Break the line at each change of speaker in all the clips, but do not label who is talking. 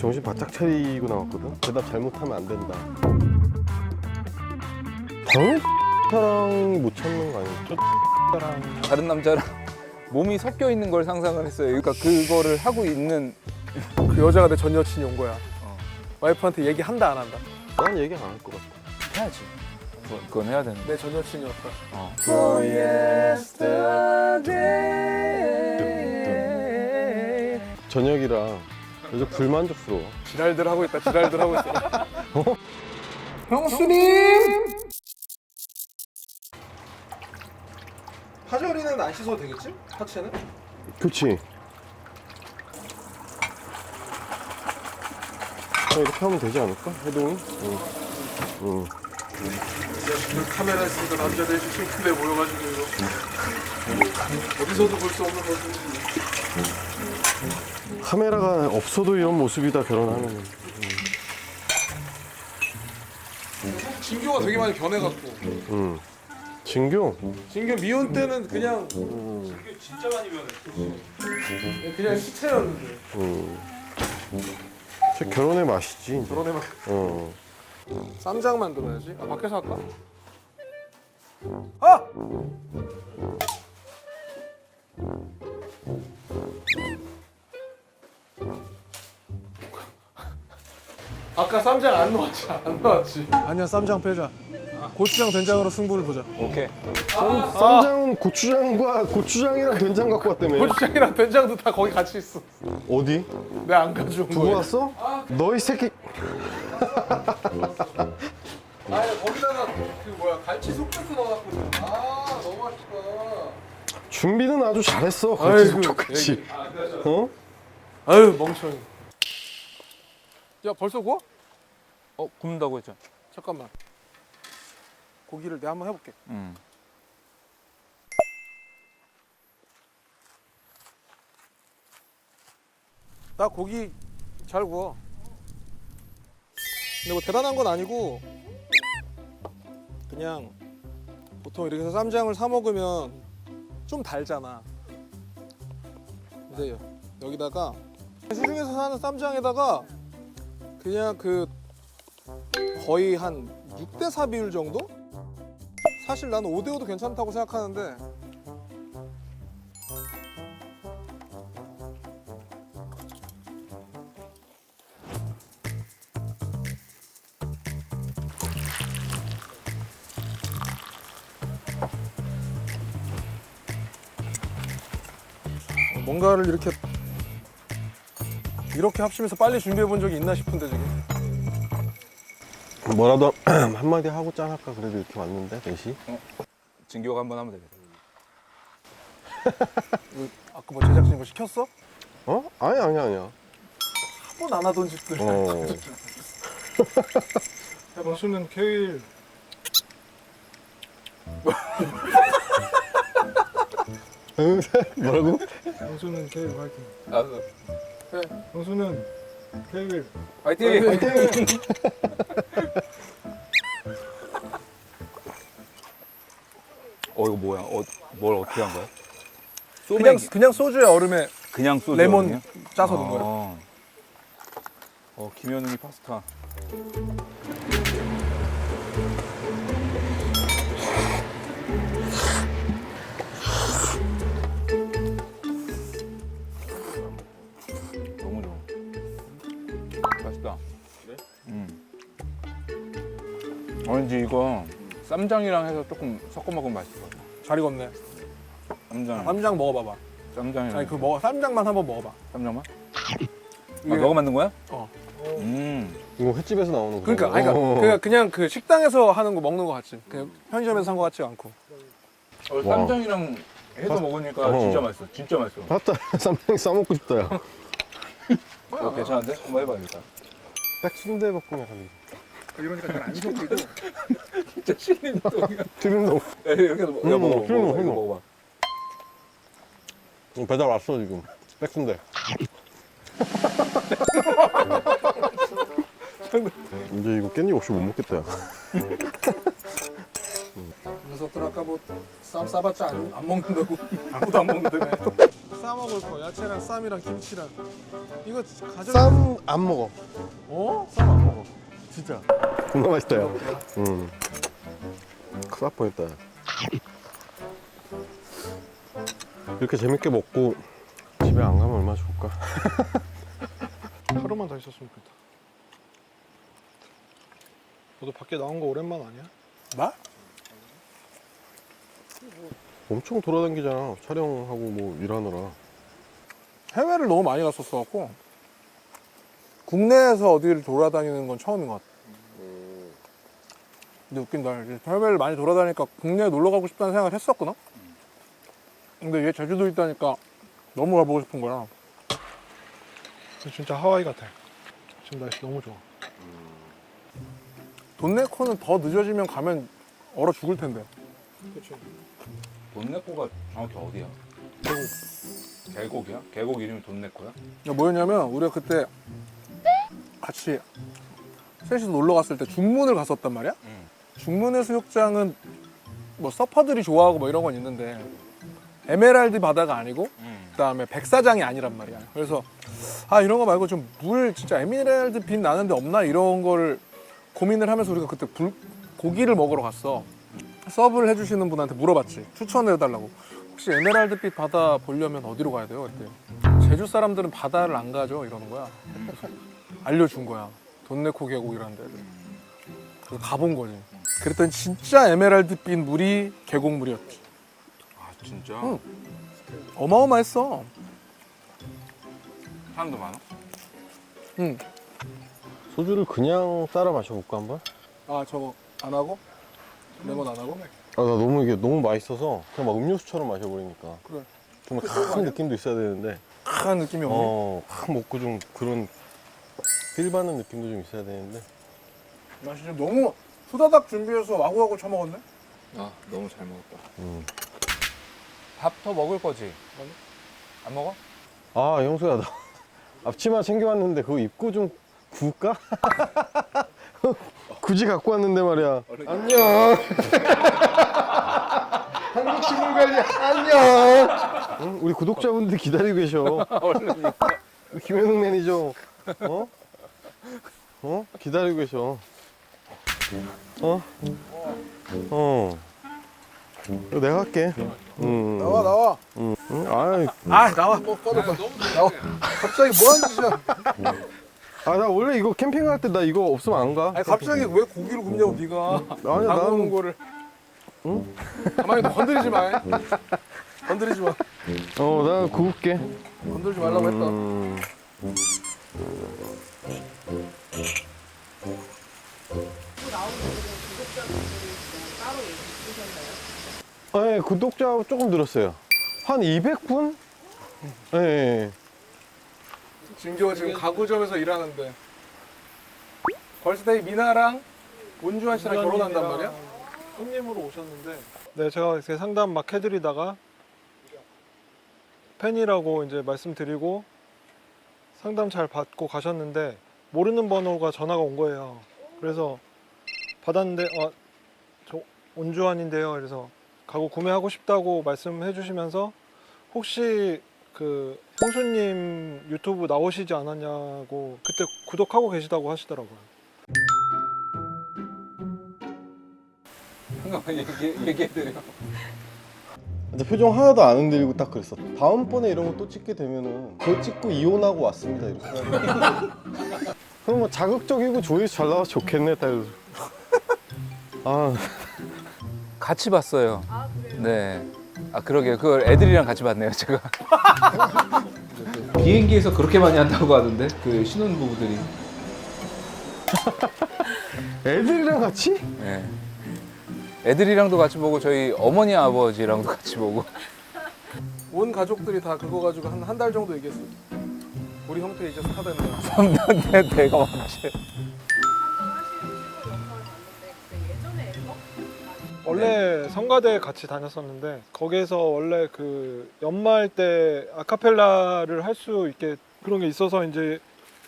정신 바짝 차리고 나왔거든. 대답 잘못하면 안 된다. 당연히 사랑이 못 참는 거 아니야?
사랑 다른 남자랑 몸이 섞여 있는 걸 상상을 했어요. 그러니까 그거를 하고 있는
그 여자가 내 전 여친이 온 거야. 와이프한테 얘기한다 안 한다.
난 얘기 안 할 것 같아.
해야지. 그건 해야 되는.
내 전 여친이었다.
For
저녁이라 요즘 불만족스러워.
지랄들 하고 있다. 지랄들 하고 있어.
형수님!
파절이는 안 씻어도 되겠지? 하체는?
그치. 이렇게 하면 되지 않을까? 해동이? 응.
카메라 있으니까 남자들 싱크대에 모여가지고 이거 어디서도 볼 수 없는 모습이지.
카메라가 없어도 이런 모습이다, 결혼하면.
진규가 되게 많이 변해갖고.
진규?
진규 미혼 때는 그냥 진규 진짜 많이 변했어. 그냥 시체였는데.
저 결혼의 맛이지. 이제.
결혼해봐. 쌈장 만들어야지. 아, 밖에서 할까? 아! 아까 쌈장 안 넣었지? 안 넣었지? 아니야, 쌈장 빼자. 고추장 된장으로 승부를 보자.
오케이.
쌈장은 고추장과 고추장이랑 된장 갖고 왔다며.
고추장이랑 된장도 다 거기 같이 있어.
어디?
내가 안 가져온
두고
거야.
왔어? 너 이 새끼.
아니, 거기다가 그 뭐야, 갈치 속젓도 넣어놨거든. 아, 너무 맛있다.
준비는 아주 잘했어.
아이고,
같이 속촉같이. 어?
아유, 멍청이. 야, 벌써 구워?
굽는다고 했죠.
잠깐만. 고기를 내가 한번 해볼게. 나 고기 잘 구워. 근데 뭐 대단한 건 아니고 그냥 보통 이렇게 해서 쌈장을 사 먹으면 좀 달잖아. 근데 여기다가 시중에서 사는 쌈장에다가 그냥 그 거의 한 6대4 비율 정도? 사실 나는 5대5도 괜찮다고 생각하는데 뭔가를 이렇게 합심해서 빨리 준비해 본 적이 있나 싶은데 지금.
뭐라도 한마디 하고 짠할까 그래도 이렇게 왔는데 넷이.
진교가 한번 하면 되겠다.
아까 뭐 제작진 뭐 시켰어?
어? 아니야.
한 번 안 하던 짓들. 형수는 케일.
뭐라고?
형수는 케일 화이팅.
그래.
형수는 케일.
화이팅! 이거 뭐야? 뭘 어떻게 한 거야?
그냥 소주에 얼음에
그냥 소주.
레몬
아니야?
짜서 넣은 거야.
김현웅이 파스타. 너무 좋아. 맛있다. 그래? 왠지 이거 쌈장이랑 해서 조금 섞어 먹으면 맛있을 것 같아.
잘 익었네.
쌈장.
쌈장 먹어봐봐.
쌈장이랑.
아니 쌈장만 한번 먹어봐.
쌈장만?
이게-
너가 만든 거야?
어.
이거 횟집에서 나오는 거.
그러니까 그냥 그 식당에서 하는 거 먹는 거 같지. 그냥 편의점에서 산 거 같지 않고.
쌈장이랑 해서 먹으니까 진짜 맛있어. 진짜 맛있어.
맞다. 쌈장 싸먹고 싶다. 야.
괜찮은데? 한번 해봐야겠다.
딱 순대볶음 약간.
이러니까 잘 안 섞이고.
진짜 신인 똥이야.
튀김도.
이렇게 해서 먹어. 먹어.
튀김도
이거 먹어봐.
배달 왔어 지금. 백순대. 이제 이거 깻잎 없이 못 먹겠다. 야.
녀석들 아까 뭐 쌈 싸봤자 안 먹는다고. 아무도 안 먹는다며. 싸 먹을 거. 야채랑 쌈이랑 김치랑. 이거 가져.
쌈 안 먹어.
어? 쌈 안 먹어.
진짜. 정말 맛있다, 야. 큰일 날 뻔했다. 이렇게 재밌게 먹고 집에 안 가면 얼마나 좋을까?
하루만 더 있었으면 좋겠다. 너도 밖에 나온 거 오랜만 아니야? 나?
엄청 돌아다니잖아. 촬영하고 뭐 일하느라.
해외를 너무 많이 갔었어갖고 국내에서 어디를 돌아다니는 건 처음인 것 같아. 근데 웃긴다. 이제 해외를 많이 돌아다니니까 국내에 놀러 가고 싶다는 생각을 했었거든? 근데 얘 제주도 있다니까 너무 가보고 싶은 거야. 진짜 하와이 같아. 지금 날씨 너무 좋아. 돈네코는 더 늦어지면 가면 얼어 죽을 텐데. 그치.
돈네코가 정확히 어디야? 계곡이야? 계곡 이름이 돈네코야?
뭐였냐면 우리가 그때 같이 셋이서 놀러 갔을 때 중문을 갔었단 말이야. 중문 해수욕장은 뭐 서퍼들이 좋아하고 뭐 이런 건 있는데 에메랄드 바다가 아니고 그다음에 백사장이 아니란 말이야. 그래서 아 이런 거 말고 좀 물 진짜 에메랄드 빛 나는데 없나 이런 거를 고민을 하면서 우리가 그때 고기를 먹으러 갔어. 서브를 해주시는 분한테 물어봤지. 추천을 해달라고. 혹시 에메랄드빛 바다 보려면 어디로 가야 돼요? 그때 제주 사람들은 바다를 안 가죠 이러는 거야. 알려준 거야. 돈네코 계곡이라는 데를. 그래서 가본 거지. 그랬더니 진짜 에메랄드빛 물이 계곡물이었지.
아 진짜?
응. 어마어마했어.
사람도 많아?
응.
소주를 그냥 따라 마셔볼까 한번?
아 저거 안 하고? 레몬 안 하고?
아, 나 너무 이게 너무 맛있어서 그냥 막 음료수처럼 마셔버리니까.
그래.
좀 큰 느낌도 있어야 되는데.
큰 느낌이 없네.
확 먹고 좀 그런 필 받는 느낌도 좀 있어야 되는데.
나 진짜 너무 후다닥 준비해서 와구와구 처먹었네?
아 너무 잘 먹었다.
음.
밥 더 먹을 거지?
아니.
안 먹어?
아, 형수야, 나 앞치마 챙겨왔는데 그거 입고 좀 구울까? 굳이 갖고 왔는데 말이야. 안녕. 한국 식물관리 안녕. 응? 우리 구독자분들 기다리고 계셔.
얼른 입고.
김현웅 매니저. 어? 어? 기다리고 계셔. 어? 어. 이거 내가 할게.
나와 나와.
응. 아이.
아 나와. 나와. 갑자기 뭐 하는 짓이야?
아, 나 원래 이거 캠핑할 때 나 이거 없으면 안 가.
아니 갑자기 왜 고기를 굽냐고 네가.
아니야,
나오는
나는.
거를. 응? 가만히 너 건드리지 마. 건드리지 마.
나 구울게.
건드리지 말라고 했다.
네, 구독자 조금 늘었어요. 한 200분? 네.
진규가 지금 가구점에서 일하는데 벌스데이 미나랑 온주환 씨랑 결혼한단 말이야? 손님으로 오셨는데 네 제가 제 상담 막 해드리다가 팬이라고 이제 말씀드리고 상담 잘 받고 가셨는데 모르는 번호가 전화가 온 거예요. 그래서 받았는데 저 온주환인데요. 그래서 가구 구매하고 싶다고 말씀해 주시면서 혹시 그 형수님 유튜브 나오시지 않았냐고 그때 구독하고 계시다고 하시더라고요.
잠깐만 얘기해드려.
근데 표정 하나도 안 흔들리고 딱 그랬어. 다음번에 이런 거 또 찍게 되면은 그거 찍고 이혼하고 왔습니다 이렇게. 그럼 뭐 자극적이고 조회수 잘 나와서 좋겠네 딱 이러면서. 아,
같이 봤어요. 아 그래요? 네. 아 그러게요. 그걸 애들이랑 같이 봤네요 제가. 비행기에서 그렇게 많이 한다고 하던데 그 신혼부부들이.
애들이랑 같이?
네. 애들이랑도 같이 보고 저희 어머니 아버지랑도 같이 보고.
온 가족들이 다 그거 가지고 한 달 정도 얘기했어. 우리 형태 이제 스타 된다.
3년 내 내가 언제?
원래 성가대 같이 다녔었는데 거기에서 원래 그 연말 때 아카펠라를 할 수 있게 그런 게 있어서 이제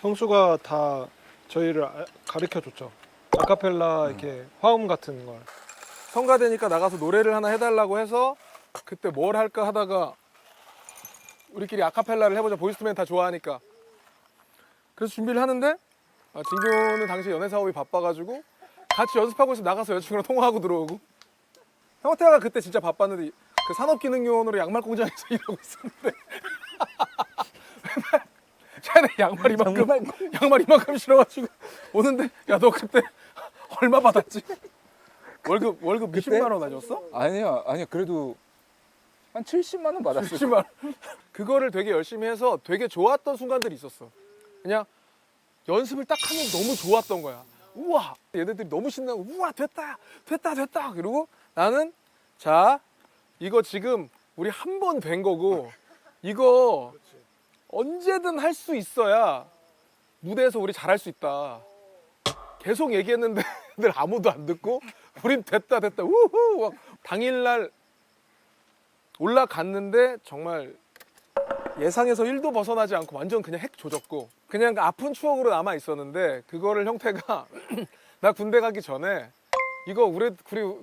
형수가 다 저희를 가르쳐 줬죠. 아카펠라 이렇게 화음 같은 걸. 성가대니까 나가서 노래를 하나 해달라고 해서 그때 뭘 할까 하다가 우리끼리 아카펠라를 해보자. 보이스맨 다 좋아하니까. 그래서 준비를 하는데 진규는 당시 연애 사업이 바빠가지고 같이 연습하고 있으면 나가서 여자친구랑 통화하고 들어오고. 형태가 그때 진짜 바빴는데 그 산업기능요원으로 양말 공장에서 일하고 있었는데 맨날 쟤네 양말 이만큼 실어가지고 오는데 야 너 그때 얼마 받았지? 월급 20만 원 아니었어?
아니야 그래도 한 70만 원 받았을
70만 원. 그거를 되게 열심히 해서 되게 좋았던 순간들이 있었어. 그냥 연습을 딱 하면 너무 좋았던 거야. 우와 얘네들이 너무 신나고 우와 됐다 그리고 나는 자 이거 지금 우리 한 번 된 거고 이거 언제든 할 수 있어야 무대에서 우리 잘할 수 있다. 계속 얘기했는데 늘 아무도 안 듣고 우린 됐다 우후 막 당일날 올라갔는데 정말 예상에서 1도 벗어나지 않고 완전 그냥 핵 조졌고 그냥 아픈 추억으로 남아 있었는데 그거를 형태가 나 군대 가기 전에 이거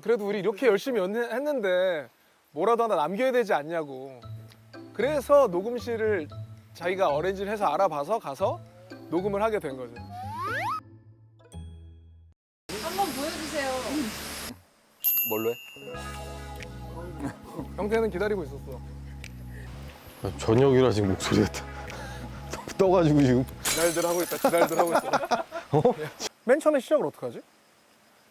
그래도 우리 이렇게 열심히 했는데 뭐라도 하나 남겨야 되지 않냐고. 그래서 녹음실을 자기가 어레인지를 해서 알아봐서 가서 녹음을 하게 된 거죠.
한번 보여주세요.
뭘로 해?
형태는 기다리고 있었어.
저녁이라 지금 목소리가 떠가지고 지금.
지랄들 하고 있다. 맨 처음에 시작을 어떻게 하지?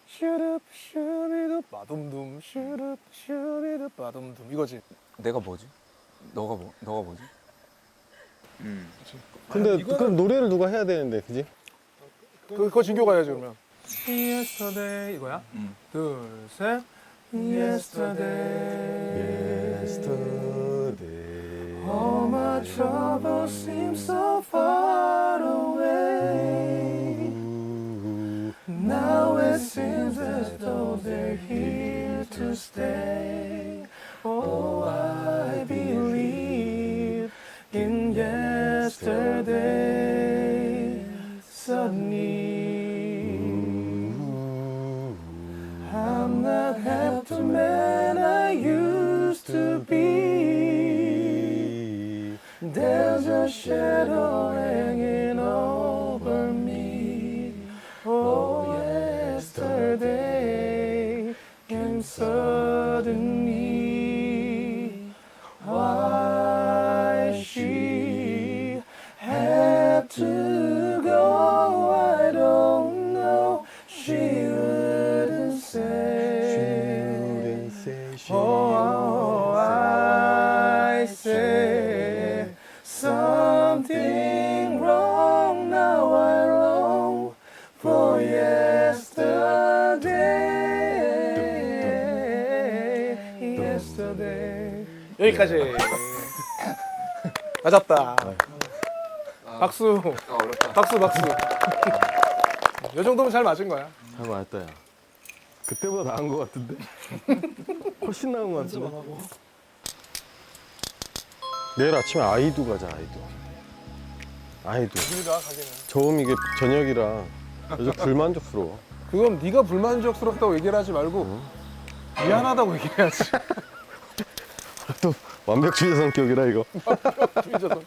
슈룹 슈비룹 바둠둠 슈룹 슈비룹 바둠둠 이거지.
내가 뭐지? 너가 뭐지?
근데 그럼 노래를 누가 해야 되는데, 그지?
그거 진교가 해야지 그러면. Yesterday 이거야? 둘, 셋. Yesterday. All my troubles seem so far away. Now it seems as though they're here to stay. Oh, I believe in yesterday. Suddenly, I'm not half the man I used to be. There's a shadow hanging over me. Oh, yesterday came suddenly. Why she had to go, I don't know. She wouldn't say. Oh, I say something wrong. Now I long for yesterday. 여기까지. 맞았다. 박수.
어렵다.
박수. 이 정도면 잘 맞은 거야.
잘 맞았다, 야. 그때보다 나은 것 같은데? 훨씬 나은 것 같은데? 내일 아침에 아이도 가자, 아이도.
우리가 가기는.
저음 이게 저녁이라 요즘 불만족스러워.
그건 네가 불만족스럽다고 얘기를 하지 말고 미안하다고 얘기해야지.
또 완벽주의 성격이라 이거.
주의자 성격.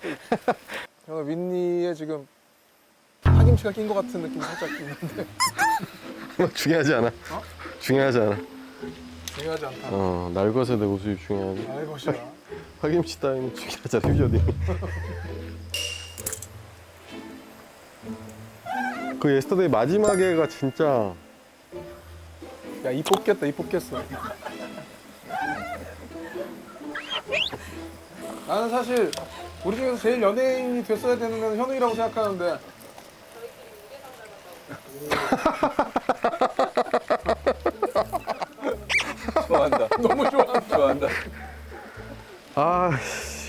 형 윈니의 지금 파김치가 낀 것 같은 느낌이 살짝 있는데
중요하지 않아. 중요하지 않아.
중요하지 않다.
날것에 내 모습이 중요하지.
아이고 싫어.
파김치 따위는 중요하지 않아, 휴저님. 그 예스터데이 마지막에가 진짜
야, 이 뽑겠다, 이 뽑겠어. 나는 사실 우리 중에서 제일 연예인이 됐어야 되는 건 현웅이라고 생각하는데.
좋아한다.
너무
좋아한다.
아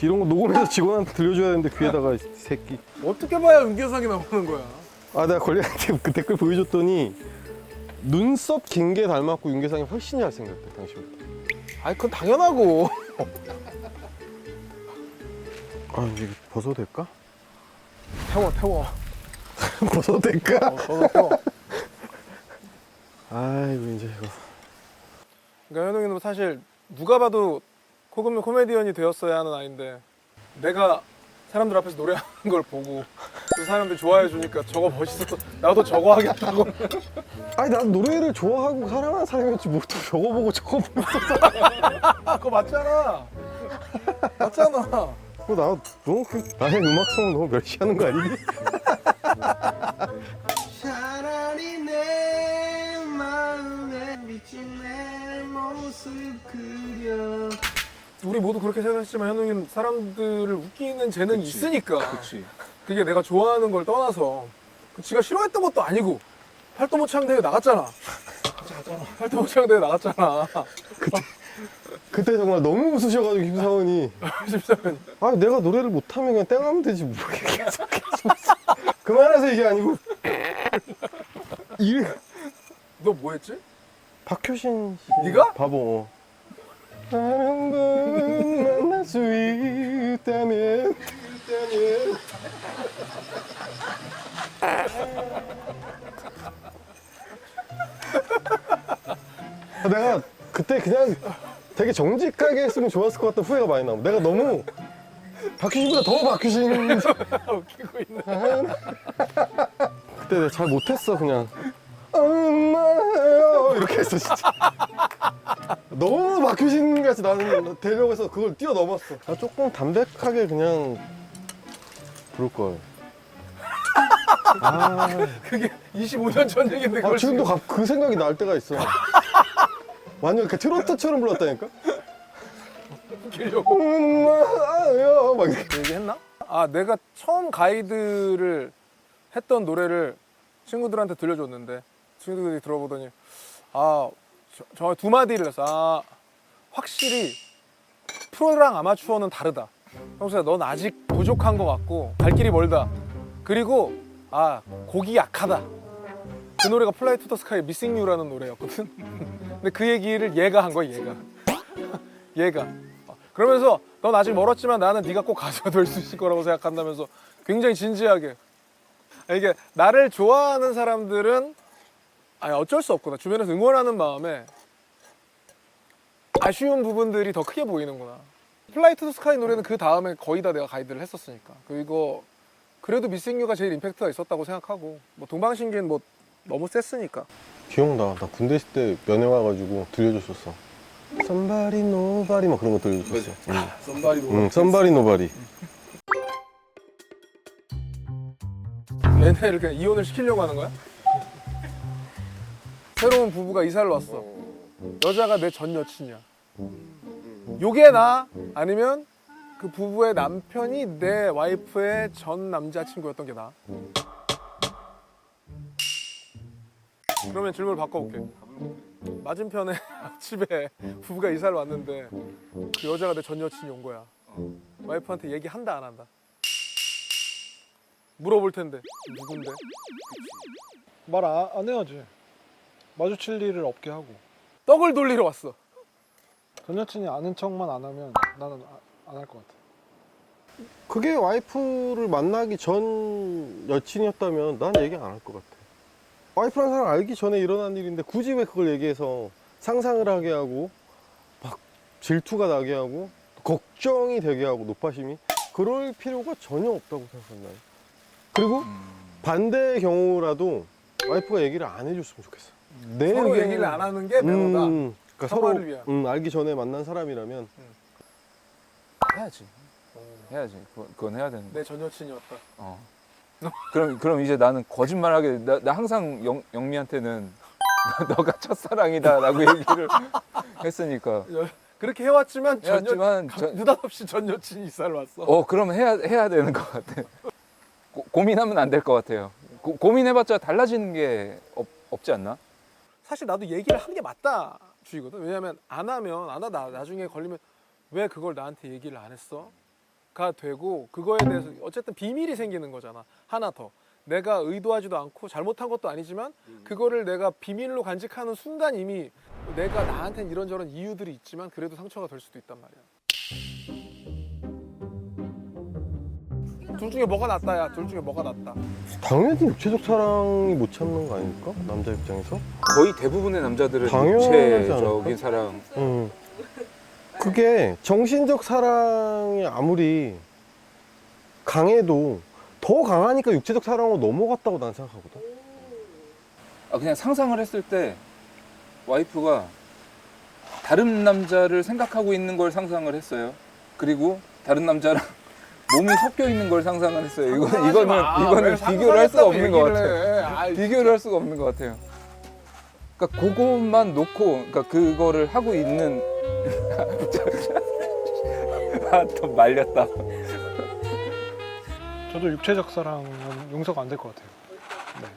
이런 거 녹음해서 직원한테 들려줘야 되는데 귀에다가 이 새끼.
어떻게 봐야 은계상이 나오는 거야?
아 내가 권리한테 그 댓글 보여줬더니 눈썹 긴 게 닮았고 윤계상이 훨씬 잘생겼대 당신보다.
아니 그건 당연하고.
아 이제 벗어도 될까?
태워.
벗어도 될까?
태워.
아이고 이제 이거.
그러니까 현웅이는 사실 누가 봐도 코미디언이 되었어야 하는 아이인데 내가 사람들 앞에서 노래하는 걸 보고 그 사람들이 좋아해 주니까 저거 멋있었어. 나도 저거 하겠다고.
아니 난 노래를 좋아하고 사랑하는 사람이었지 뭐 또 저거 보고 저거 보고
그거 맞잖아. 맞잖아.
나 너무 나의 음악성을 너무 멸시하는 거 아니니? 차라리 내 마음에 비친 내 모습 그려.
우리 모두 그렇게 생각했지만 현웅이는 사람들을 웃기는 재능이 있으니까.
그치.
그게 내가 좋아하는 걸 떠나서 지가 싫어했던 것도 아니고 팔도모창 대회 나갔잖아. 팔도모창 대회 나갔잖아.
그때 정말 너무 웃으셔가지고 김사원이
심사위원.
아 내가 노래를 못하면 그냥 땡하면 되지 뭐 계속 그만해서 이게 아니고
너 뭐 했지?
박효신 씨
네가?
바보 한 번 만날 수 있다면 내가 그때 그냥 되게 정직하게 했으면 좋았을 것 같은 후회가 많이 나고 내가 너무 박효신보다 더 박효신
웃기고 있네.
그때 내가 잘 못했어 그냥 엄마요 이렇게 했어 진짜 너무 박효신 같이 나는 되려고 해서 그걸 뛰어넘었어 나 조금 담백하게 그냥 부를걸
그게 25년 전 얘기인데 그걸
지금도 그 생각이 날 때가 있어 완전 이렇게 트로트처럼 불렀다니까
웃기려고
엄마요 막 이렇게
얘기했나? 아 내가 처음 가이드를 했던 노래를 친구들한테 들려줬는데 친구들이 들어보더니 정말 두 마디를 했어. 확실히 프로랑 아마추어는 다르다. 형수야 넌 아직 부족한 것 같고 갈 길이 멀다. 그리고 곡이 약하다. 그 노래가 플라이 투 더 스카이 미싱 유라는 노래였거든. 근데 그 얘기를 얘가 한 거야 얘가. 그러면서 넌 아직 멀었지만 나는 네가 꼭 가수가 될 수 있을 거라고 생각한다면서 굉장히 진지하게. 이게 나를 좋아하는 사람들은 어쩔 수 없구나. 주변에서 응원하는 마음에 아쉬운 부분들이 더 크게 보이는구나. 플라이 투 더 스카이 노래는 그 다음에 거의 다 내가 가이드를 했었으니까. 그리고 그래도 미싱 유가 제일 임팩트가 있었다고 생각하고 뭐 동방신기는 뭐 너무 셌으니까.
기억나 나 군대 있을 때 면회 와가지고 들려줬었어 Somebody Nobody 막 그런 거 들려줬었어
썸바리
Somebody Nobody
얘네를 그냥 이혼을 시키려고 하는 거야? 새로운 부부가 이사를 왔어. 여자가 내 전 여친이야. 요게 나? 아니면 그 부부의 남편이 내 와이프의 전 남자친구였던 게 나? 그러면 질문을 바꿔볼게. 맞은편에 집에 부부가 이사를 왔는데 그 여자가 내 전 여친이 온 거야. 와이프한테 얘기한다 안 한다? 물어볼 텐데 누군데?
말 안 해야지. 마주칠 일을 없게 하고.
떡을 돌리러 왔어.
전 여친이 아는 척만 안 하면 나는 안 할 것 같아.
그게 와이프를 만나기 전 여친이었다면 난 얘기 안 할 것 같아 와이프라는 사람 알기 전에 일어난 일인데 굳이 왜 그걸 얘기해서 상상을 하게 하고 막 질투가 나게 하고 걱정이 되게 하고 노파심이 그럴 필요가 전혀 없다고 생각한다 그리고 반대의 경우라도 와이프가 얘기를 안 해줬으면 좋겠어 내
서로
의견을-
얘기를 안 하는 게 매너다.
그러니까 서로
서로를 위한.
알기 전에 만난 사람이라면
해야지. 해야지. 그건 해야 되는 거.
내 전 여친이었다.
그럼 이제 나는 거짓말하게 나 항상 영미한테는 너가 첫사랑이다라고 얘기를 했으니까.
그렇게 해왔지만
해왔지만
느닷없이 전 여친이 이사를 왔어.
그럼 해야 되는 것 같아. 고민하면 안 될 것 같아요. 고민해봤자 달라지는 게 없지 않나?
사실 나도 얘기를 하는 게 맞다 주의거든. 왜냐면 안 하다 나중에 걸리면 왜 그걸 나한테 얘기를 안 했어? 가 되고 그거에 대해서 어쨌든 비밀이 생기는 거잖아. 하나 더. 내가 의도하지도 않고 잘못한 것도 아니지만 그거를 내가 비밀로 간직하는 순간 이미 내가 나한테는 이런저런 이유들이 있지만 그래도 상처가 될 수도 있단 말이야. 둘 중에 뭐가 낫다 야. 둘 중에 뭐가 낫다.
당연히 육체적 사랑이 못 참는 거 아닙니까? 남자 입장에서?
거의 대부분의 남자들은
당연하지
육체적인
않을까?
사랑.
그게 정신적 사랑이 아무리 강해도 더 강하니까 육체적 사랑으로 넘어갔다고 난 생각하거든.
그냥 상상을 했을 때 와이프가 다른 남자를 생각하고 있는 걸 상상을 했어요. 그리고 다른 남자랑 몸이 섞여 있는 걸 상상을 했어요. 이거는 비교를 할 수가 없는 것 같아요. 비교를 할 수가 없는 것 같아요. 그러니까 그것만 놓고, 그러니까 그거를 하고 있는 더 말렸다.
저도 육체적 사랑은 용서가 안 될 것 같아요. 네.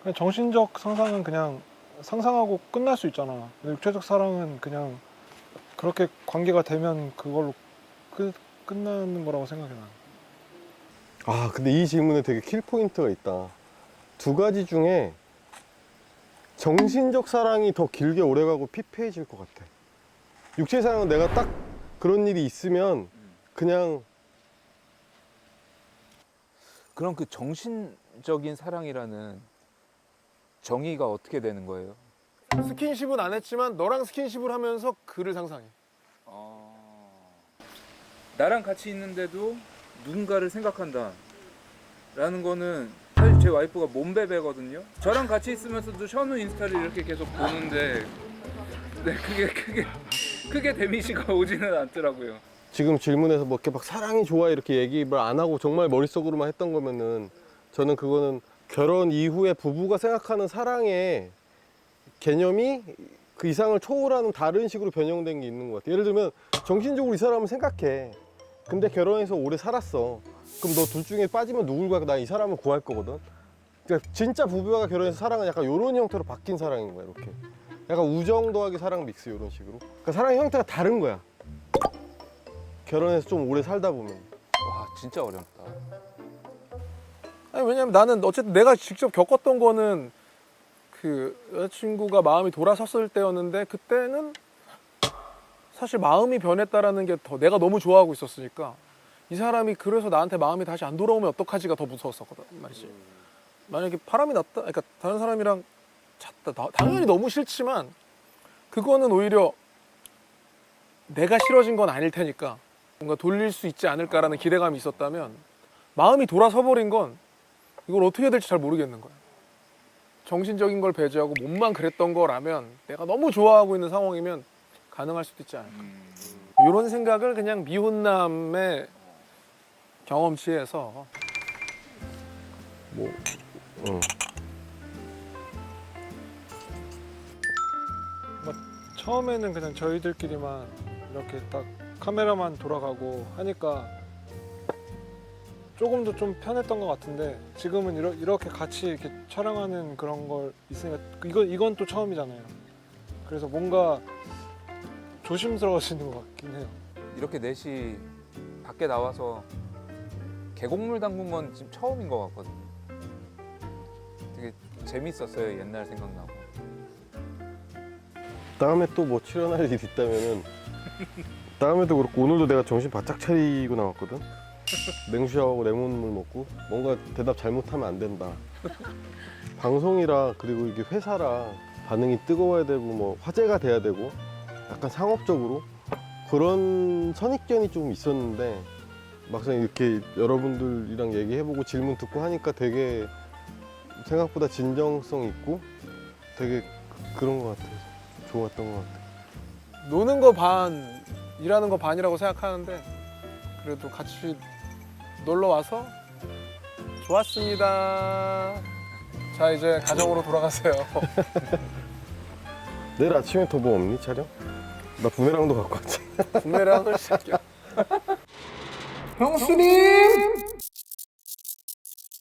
그냥 정신적 상상은 그냥 상상하고 끝날 수 있잖아. 근데 육체적 사랑은 그냥 그렇게 관계가 되면 그걸로 끝나는 거라고 생각해 난.
아, 근데 이 질문에 되게 킬포인트가 있다. 두 가지 중에 정신적 사랑이 더 길게 오래가고 피폐해질 것 같아. 육체의 사랑은 내가 딱 그런 일이 있으면 그냥
그럼 그 정신적인 사랑이라는 정의가 어떻게 되는 거예요?
스킨십은 안 했지만 너랑 스킨십을 하면서 그를 상상해.
나랑 같이 있는데도 누군가를 생각한다 라는 거는 사실 제 와이프가 몸베베거든요. 저랑 같이 있으면서도 션우 인스타를 이렇게 계속 보는데 네, 그게 크게 데미지가 오지는 않더라고요.
지금 질문에서 뭐 이렇게 막 사랑이 좋아 이렇게 얘기를 안 하고 정말 머릿속으로만 했던 거면은 저는 그거는 결혼 이후에 부부가 생각하는 사랑의 개념이 그 이상을 초월하는 다른 식으로 변형된 게 있는 것 같아요. 예를 들면 정신적으로 이 사람을 생각해. 근데 결혼해서 오래 살았어. 그럼 너 둘 중에 빠지면 누굴 구할까? 난 이 사람을 구할 거거든. 그러니까 진짜 부부가 결혼해서 사랑은 약간 이런 형태로 바뀐 사랑인 거야. 이렇게 약간 우정 더하기 사랑 믹스 이런 식으로. 그러니까 사랑의 형태가 다른 거야. 결혼해서 좀 오래 살다 보면.
와 진짜 어렵다.
아니 왜냐면 나는 어쨌든 내가 직접 겪었던 거는 그 여자친구가 마음이 돌아섰을 때였는데 그때는 사실 마음이 변했다라는 게 더 내가 너무 좋아하고 있었으니까 이 사람이 그래서 나한테 마음이 다시 안 돌아오면 어떡하지가 더 무서웠었거든 말이지. 만약에 바람이 났다, 그러니까 다른 사람이랑 잤다, 당연히 너무 싫지만 그거는 오히려 내가 싫어진 건 아닐 테니까 뭔가 돌릴 수 있지 않을까라는 기대감이 있었다면 마음이 돌아서 버린 건 이걸 어떻게 해야 될지 잘 모르겠는 거야. 정신적인 걸 배제하고 몸만 그랬던 거라면 내가 너무 좋아하고 있는 상황이면 가능할 수도 있지 않을까. 이런 생각을 그냥 미혼남의 경험치에서
뭐,
처음에는 그냥 저희들끼리만 이렇게 딱 카메라만 돌아가고 하니까 조금 더 좀 편했던 것 같은데 지금은 이렇게 같이 이렇게 촬영하는 그런 걸 있으니까 이건 또 처음이잖아요. 그래서 뭔가 조심스러워지는 것 같긴 해요.
이렇게 넷이 밖에 나와서 계곡물 담근 건 지금 처음인 것 같거든요. 되게 재밌었어요. 옛날 생각나고.
다음에 또 뭐 출연할 일 있다면은 다음에도 그렇고 오늘도 내가 정신 바짝 차리고 나왔거든. 냉수하고 레몬물 먹고 뭔가 대답 잘못하면 안 된다. 방송이라 그리고 이게 회사라 반응이 뜨거워야 되고 뭐 화제가 돼야 되고 약간 상업적으로 그런 선입견이 좀 있었는데 막상 이렇게 여러분들이랑 얘기해보고 질문 듣고 하니까 되게 생각보다 진정성 있고 되게 그런 것 같아서 좋았던 것 같아요.
노는 거 반, 일하는 거 반이라고 생각하는데 그래도 같이 놀러 와서 좋았습니다. 자 이제 가정으로 돌아가세요.
내일 아침에 더 뭐 없니 촬영? 나 부메랑도 갖고 왔지.
부메랑을 시켜. 형수님!